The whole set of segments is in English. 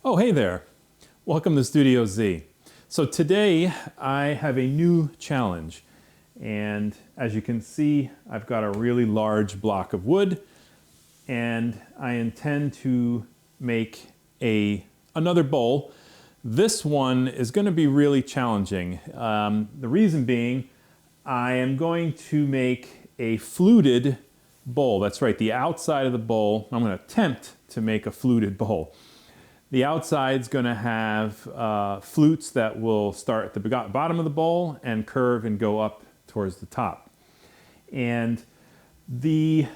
Oh, hey there. Welcome to Studio Z. So today I have a new challenge. And as you can see, I've got a really large block of wood and I intend to make another bowl. This one is going to be really challenging. The reason being, I am going to make a fluted bowl. That's right, the outside of the bowl. I'm going to attempt to make a fluted bowl. The outside's going to have flutes that will start at the bottom of the bowl and curve and go up towards the top. And the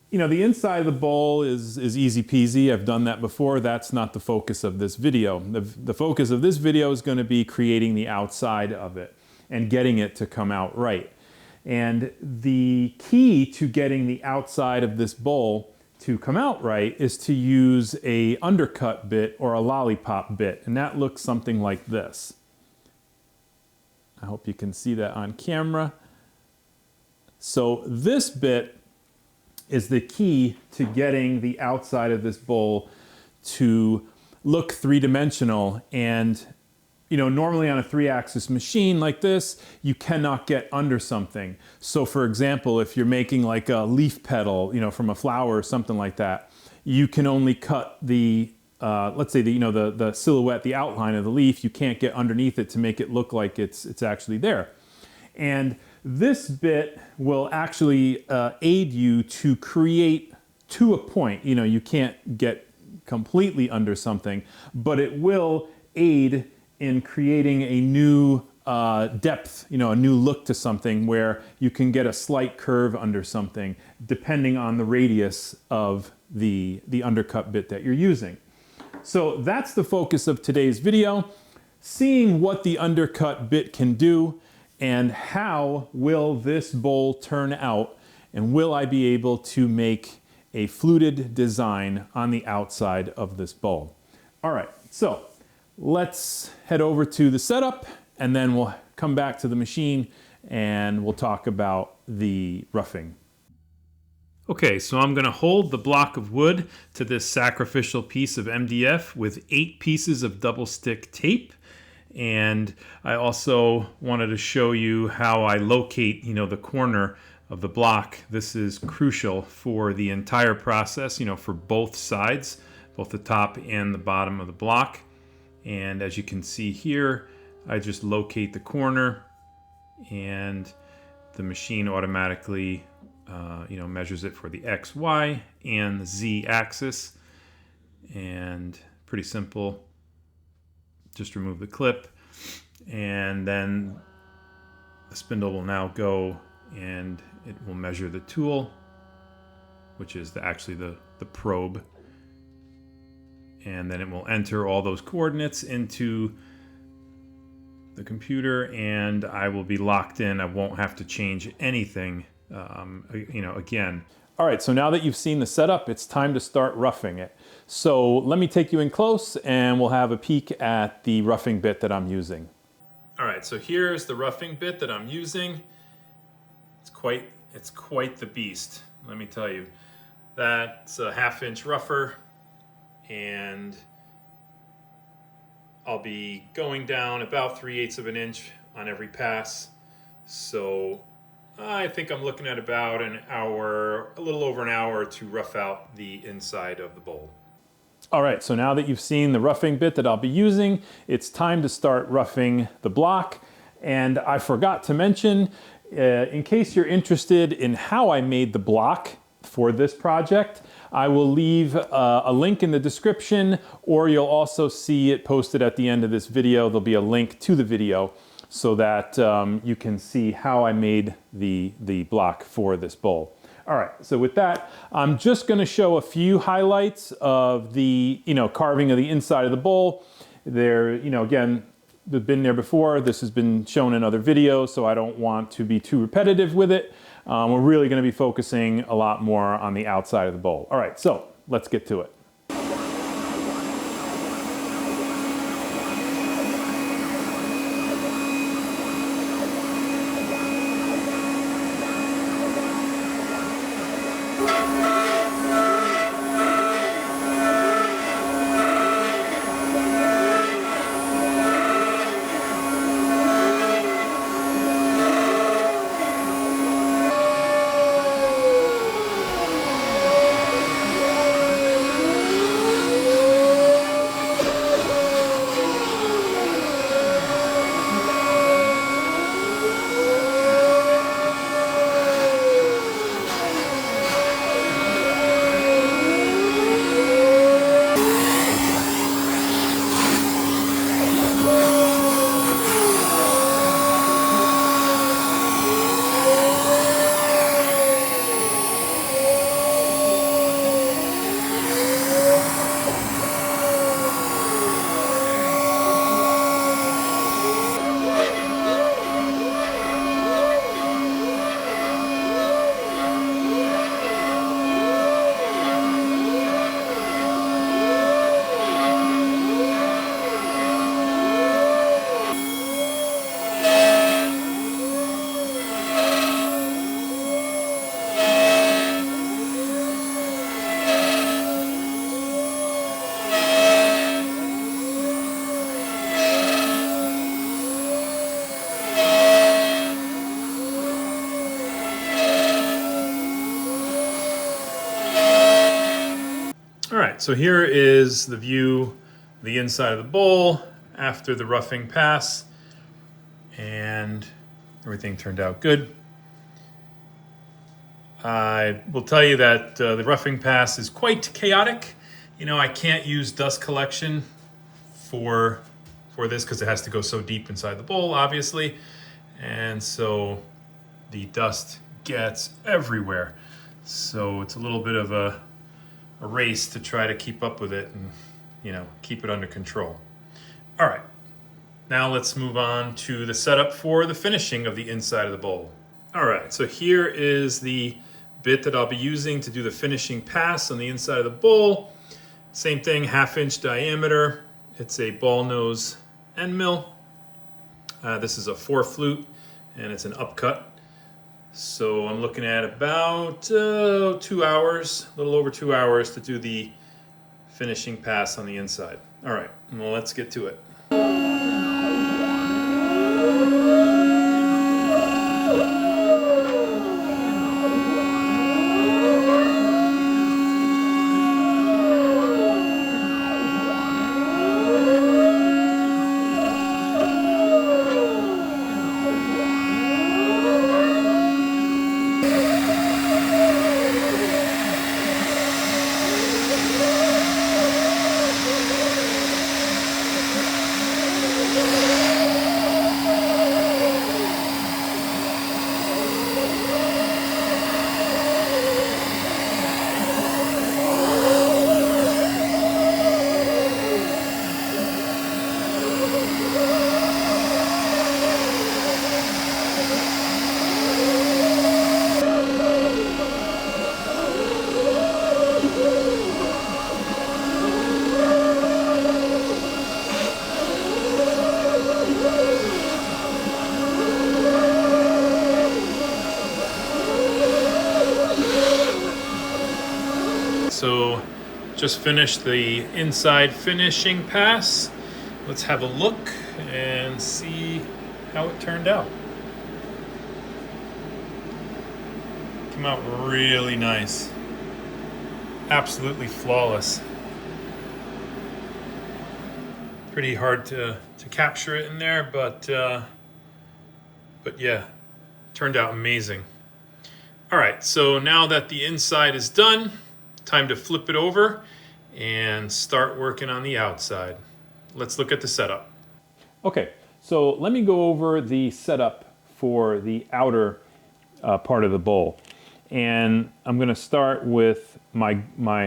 inside of the bowl is easy peasy. I've done that before. That's not the focus of this video. The focus of this video is going to be creating the outside of it and getting it to come out right. And the key to getting the outside of this bowl to come out right is to use a undercut bit or a lollipop bit, and that looks something like this. I hope you can see that on camera. So this bit is the key to getting the outside of this bowl to look three-dimensional. And normally on a 3-axis machine like this, you cannot get under something. So for example, if you're making like a leaf petal, from a flower or something like that, you can only cut the, let's say the silhouette, the outline of the leaf. You can't get underneath it to make it look like it's actually there. And this bit will actually aid you to create to a point. You can't get completely under something, but it will aid in creating a new depth, a new look to something where you can get a slight curve under something depending on the radius of the undercut bit that you're using. So that's the focus of today's video, seeing what the undercut bit can do and how will this bowl turn out, and will I be able to make a fluted design on the outside of this bowl. All right, so let's head over to the setup and then we'll come back to the machine and we'll talk about the roughing. Okay, so I'm going to hold the block of wood to this sacrificial piece of MDF with 8 pieces of double stick tape. And I also wanted to show you how I locate, the corner of the block. This is crucial for the entire process, for both sides, both the top and the bottom of the block. And as you can see here, I just locate the corner and the machine automatically measures it for the X, Y, and the Z axis. And pretty simple. Just remove the clip and then the spindle will now go and it will measure the tool, which is actually the probe. And then it will enter all those coordinates into the computer and I will be locked in. I won't have to change anything, again. All right, so now that you've seen the setup, it's time to start roughing it. So let me take you in close and we'll have a peek at the roughing bit that I'm using. All right, so here's the roughing bit that I'm using. It's quite the beast, let me tell you. That's a 1/2 inch rougher. And I'll be going down about 3/8 of an inch on every pass. So I think I'm looking at about an hour, a little over an hour to rough out the inside of the bowl. All right, so now that you've seen the roughing bit that I'll be using, it's time to start roughing the block. And I forgot to mention, in case you're interested in how I made the block for this project, I will leave a link in the description, or you'll also see it posted at the end of this video. There'll be a link to the video so that you can see how I made the block for this bowl. All right, so with that, I'm just gonna show a few highlights of the carving of the inside of the bowl. There, again, they've been there before. This has been shown in other videos, so I don't want to be too repetitive with it. We're really going to be focusing a lot more on the outside of the bowl. All right, so let's get to it. so here is the view, the inside of the bowl after the roughing pass, and everything turned out good. I will tell you that the roughing pass is quite chaotic. You know, I can't use dust collection for this because it has to go so deep inside the bowl, obviously. And so the dust gets everywhere. So it's a little bit of a race to try to keep up with it and, you know, keep it under control. All right, now let's move on to the setup for the finishing of the inside of the bowl. All right, so here is the bit that I'll be using to do the finishing pass on the inside of the bowl. Same thing, 1/2 inch diameter. It's a ball nose end mill. This is a 4 flute and it's an upcut. So I'm looking at about 2 hours, a little over 2 hours to do the finishing pass on the inside. All right, well, let's get to it. So just finished the inside finishing pass. Let's have a look and see how it turned out. Came out really nice. Absolutely flawless. Pretty hard to capture it in there, but yeah, turned out amazing. All right, so now that the inside is done, time to flip it over and start working on the outside. Let's look at the setup. Okay, so let me go over the setup for the outer part of the bowl. And I'm gonna start with my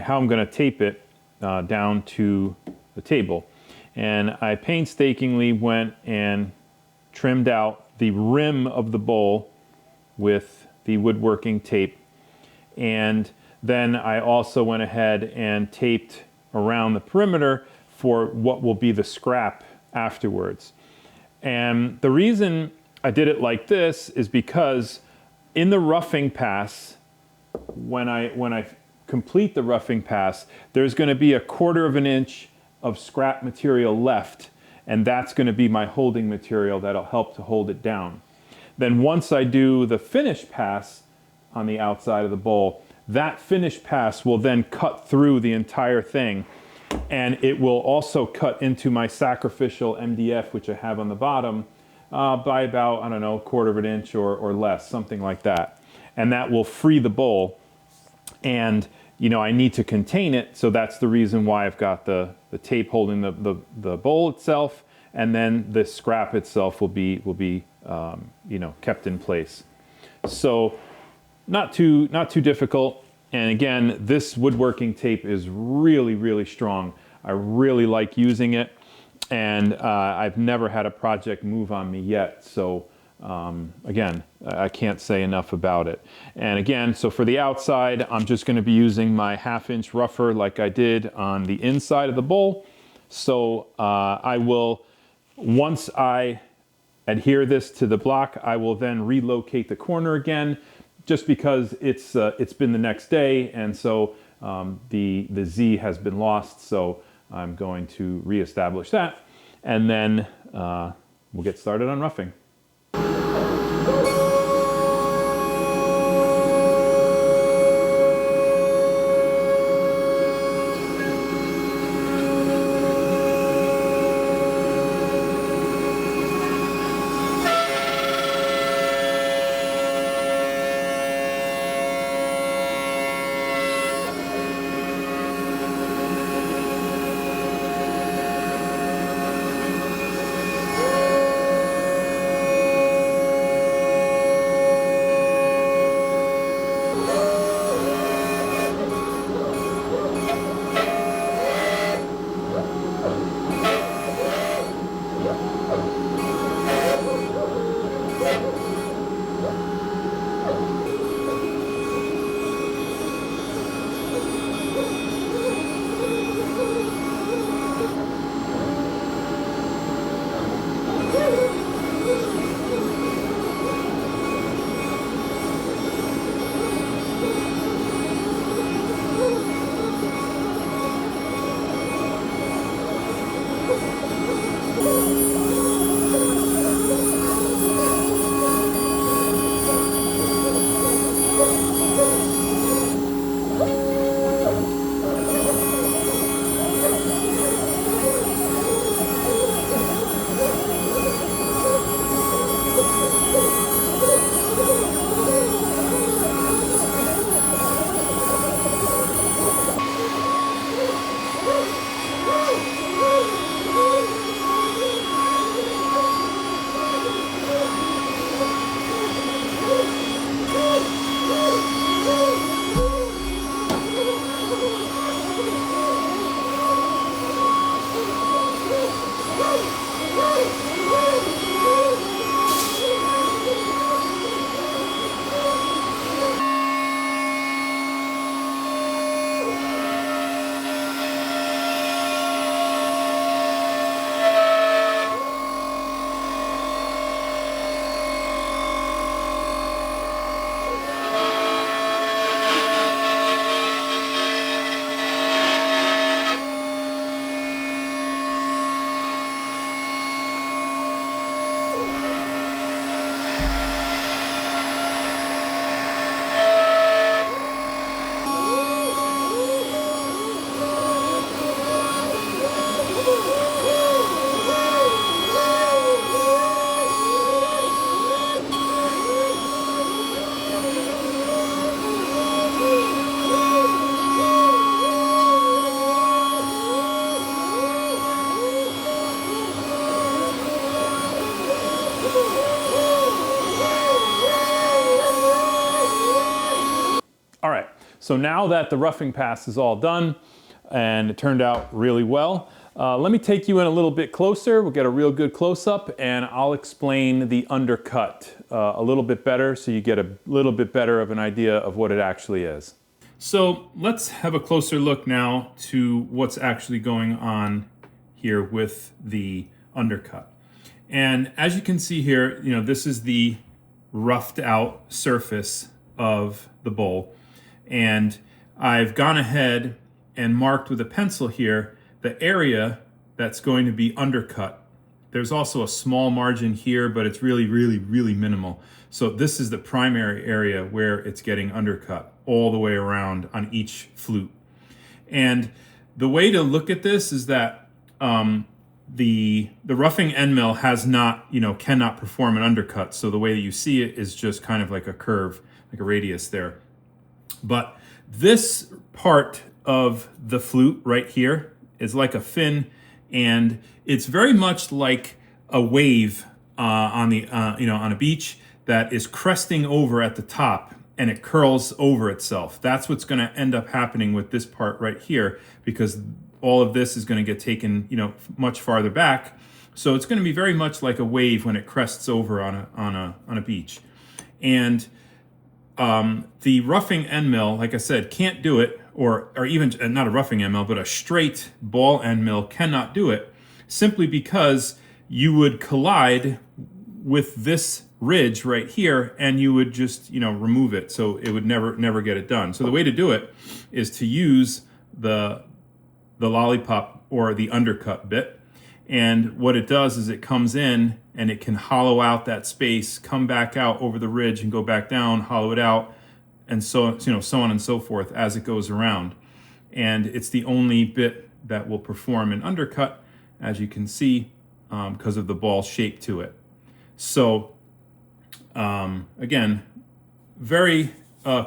how I'm gonna tape it down to the table. And I painstakingly went and trimmed out the rim of the bowl with the woodworking tape. And then I also went ahead and taped around the perimeter for what will be the scrap afterwards. And the reason I did it like this is because in the roughing pass, when I complete the roughing pass, there's going to be 1/4 inch of scrap material left, and that's going to be my holding material that'll help to hold it down. Then once I do the finish pass on the outside of the bowl, that finish pass will then cut through the entire thing, and it will also cut into my sacrificial MDF, which I have on the bottom, by about, I don't know, 1/4 inch or less, something like that. And that will free the bowl. And, you know, I need to contain it, so that's the reason why I've got the tape holding the bowl itself, and then the scrap itself will be you know, kept in place. So not too difficult. And again, this woodworking tape is really, really strong. I really like using it, and I've never had a project move on me yet. So again, I can't say enough about it. And again, so for the outside, I'm just going to be using my 1/2 inch rougher like I did on the inside of the bowl. So I will, once I adhere this to the block, I will then relocate the corner again, just because it's been the next day, and so the Z has been lost. So I'm going to reestablish that, and then we'll get started on roughing. So now that the roughing pass is all done, and it turned out really well, let me take you in a little bit closer. We'll get a real good close-up, and I'll explain the undercut a little bit better so you get a little bit better of an idea of what it actually is. So let's have a closer look now to what's actually going on here with the undercut. And as you can see here, this is the roughed out surface of the bowl. And I've gone ahead and marked with a pencil here the area that's going to be undercut. There's also a small margin here, but it's really, really, really minimal. So this is the primary area where it's getting undercut all the way around on each flute. And the way to look at this is that the roughing end mill has not, cannot perform an undercut. So the way that you see it is just kind of like a curve, like a radius there. But this part of the flute right here is like a fin, and it's very much like a wave on a beach that is cresting over at the top, and it curls over itself. That's what's going to end up happening with this part right here, because all of this is going to get taken, much farther back. So it's going to be very much like a wave when it crests over on a beach. And the roughing end mill, like I said, can't do it, or even not a roughing end mill, but a straight ball end mill cannot do it, simply because you would collide with this ridge right here, and you would just remove it, so it would never get it done. So the way to do it is to use the lollipop or the undercut bit, and what it does is it comes in and it can hollow out that space, come back out over the ridge and go back down, hollow it out, and so on and so forth as it goes around. And it's the only bit that will perform an undercut, as you can see, because of the ball shape to it. So again, very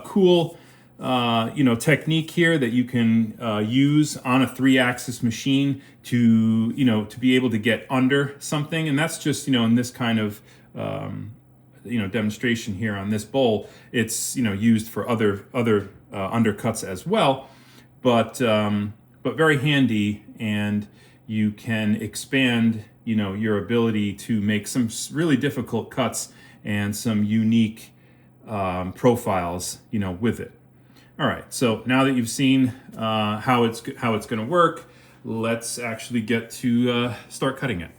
cool technique here that you can use on a 3-axis machine to be able to get under something. And that's just in this kind of demonstration here on this bowl. It's used for other undercuts as well, but very handy, and you can expand your ability to make some really difficult cuts and some unique profiles with it. All right, so now that you've seen how it's going to work, let's actually get to start cutting it.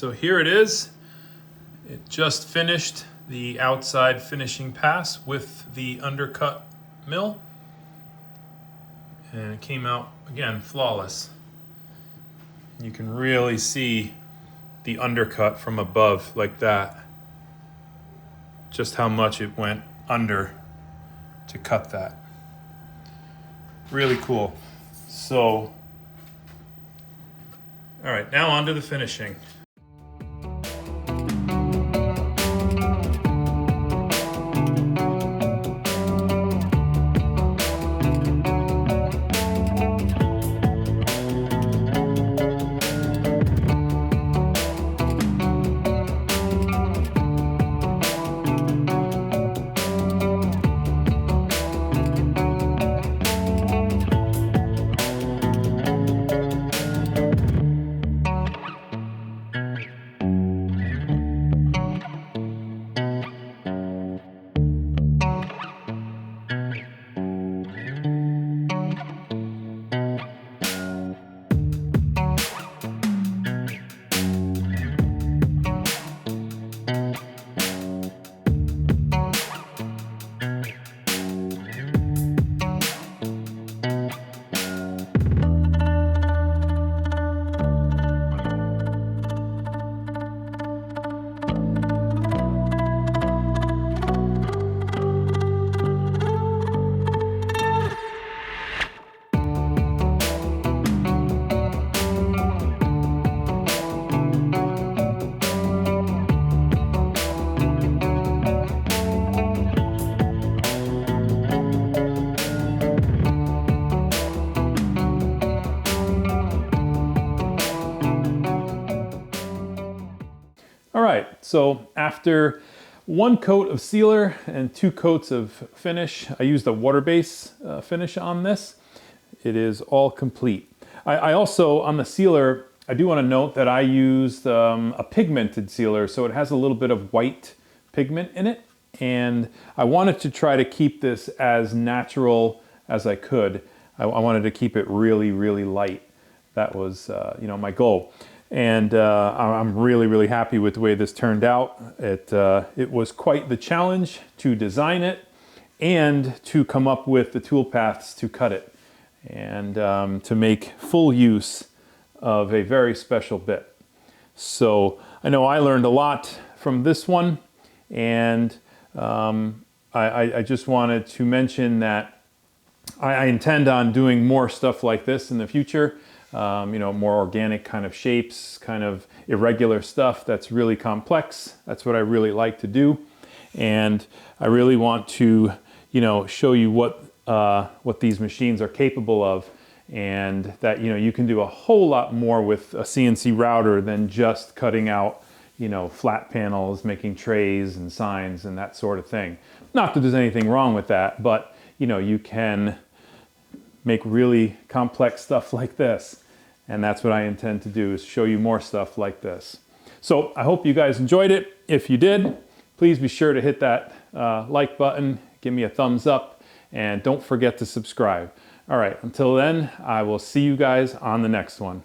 so here it is. It just finished the outside finishing pass with the undercut mill. And it came out, again, flawless. You can really see the undercut from above like that. Just how much it went under to cut that. Really cool. So, all right, now on to the finishing. All right, so after one coat of sealer and 2 coats of finish, I used a water base finish on this. It is all complete. I also, on the sealer, I do want to note that I used a pigmented sealer, so it has a little bit of white pigment in it. And I wanted to try to keep this as natural as I could. I wanted to keep it really, really light. That was, my goal. And I'm really, really happy with the way this turned out. It was quite the challenge to design it and to come up with the tool paths to cut it and to make full use of a very special bit. So I know I learned a lot from this one, and I just wanted to mention that I intend on doing more stuff like this in the future. More organic kind of shapes, kind of irregular stuff that's really complex. That's what I really like to do. And I really want to, show you what these machines are capable of, and that, you can do a whole lot more with a CNC router than just cutting out, flat panels, making trays and signs and that sort of thing. Not that there's anything wrong with that, but, you can make really complex stuff like this. And that's what I intend to do, is show you more stuff like this. So I hope you guys enjoyed it. If you did, please be sure to hit that like button, give me a thumbs up, and don't forget to subscribe. All right, until then, I will see you guys on the next one.